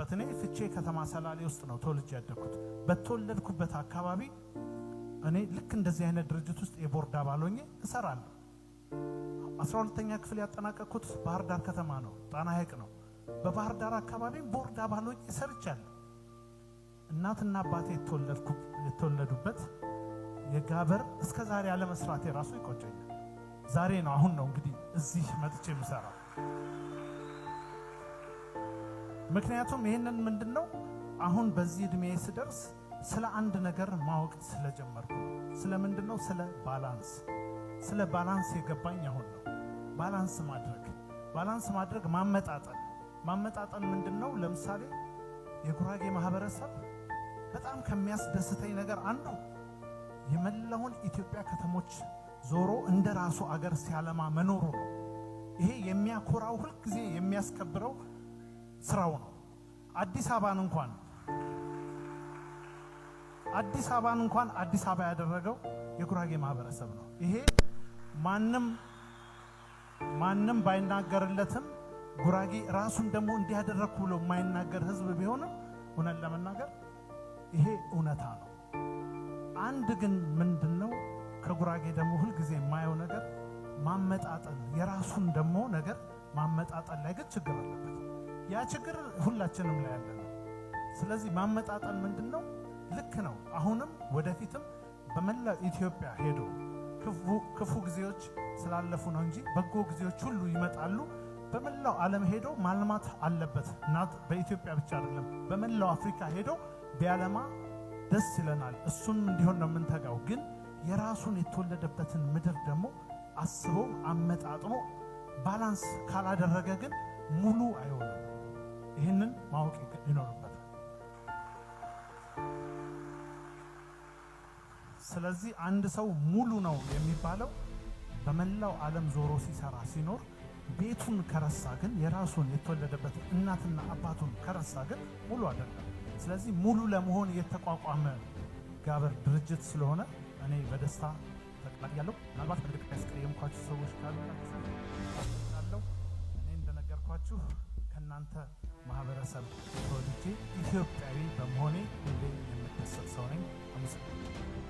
የተወለድኩበት እኔ ፍቼ ከተማ ሰላሌ ውስጥ ነው ተወልጄ ያደግኩት። በተወለድኩበት አካባቢ እኔ ልክ እንደዚህ አይነት ድርጅት ውስጥ የቦርድ አባል ሆኜ እሰራለሁ። 12ኛ ክፍል ያጠናቀቅኩት ባህር ዳር ከተማ ነው፣ ጣና ሐይቅ ነው። በባህር ዳር አካባቢ ቦርድ አባል ሆኜ ሰርቻለሁ። እናትና አባቴ የተወለዱበት የጋበር እስከ ዛሬ ያለ መስራቴ ራሱ ይቆጨኛል። ዛሬ ነው አሁን ነው እንግዲህ እዚህ መጥቼ የምሰራው። ምክንያቱም ይሄንን ምንድነው አሁን በዚህ እድሜ ስደርስ ስለ አንድ ነገር ማወቅ ስለጀመርኩ ነው። ስለ ምንድነው? ስለ ባላንስ የገባኝ አሁን ነው። ባላንስ ማድረግ ማመጣጠን ምንድነው? ለምሳሌ የጉራጌ ማህበረሰብ በጣም ከሚያስደስተኝ ነገር አንዱ የመላውን ኢትዮጵያ ከተሞች ዞሮ እንደራሱ አገር ሲያለማ መኖሩ ነው። ይሄ የሚያኮራው ሁሉ ጊዜ የሚያስከብረው ስራው ነው። አዲስ አበባን እንኳን አዲስ አበባ ያደረገው የጉራጌ ማህበረሰብ ነው። ይሄ ማንም ባይናገርለትም ጉራጌ ራሱን ደግሞ እንዲያደረኩ ብሎ የማይናገር ህዝብ ቢሆንም ሆነን ለመናገር ይሄ እውነታ ነው። አንድ ግን ምንድነው ከጉራጌ ደግሞ ሁሉ ጊዜ የማየው ነገር ማመጣጠን፣ የራሱን ደግሞ ነገር ማመጣጠን ላይ ግን ችግር አለበት። ያ ችግር ሁላችንም ላይ ያለ ነው። ስለዚህ ማመጣጠን ምንድነው? ልክ ነው። አሁንም ወደፊትም በመላ ኢትዮጵያ ሄዶ ክፉ ጊዜዎች ስላለፉ ነው እንጂ በጎ ጊዜዎች ሁሉ ይመጣሉ። በመላው ዓለም ሄዶ ማልማት አለበት። ናት በኢትዮጵያ ብቻ አይደለም፣ በመላው አፍሪካ ሄዶ ቢያለማ ደስ ይለናል። እሱን እንዲሆን ነው የምንተጋው። ግን የራሱን የተወለደበትን ምድር ደግሞ አስቦ አመጣጥኖ ባላንስ ካላደረገ ግን ሙሉ አይሆንም። ይህንን ማወቅ ይኖርበታል። ስለዚህ አንድ ሰው ሙሉ ነው የሚባለው በመላው ዓለም ዞሮ ሲሰራ ሲኖር፣ ቤቱን ከረሳ ግን የራሱን የተወለደበት እናትና አባቱን ከረሳ ግን ሙሉ አይደለም። ስለዚህ ሙሉ ለመሆን የተቋቋመ ጋበር ድርጅት ስለሆነ እኔ በደስታ ተቀላቅያለሁ። ምናልባት በድቅት ያስቀየምኳችሁ ሰዎች ካሉ እኔ እንደነገርኳችሁ ከእናንተ ማህበረሰብ ተወልጄ ኢትዮጵያዊ በመሆኔ ሁሌ የምደሰት ሰው ነኝ። አመሰግናለሁ።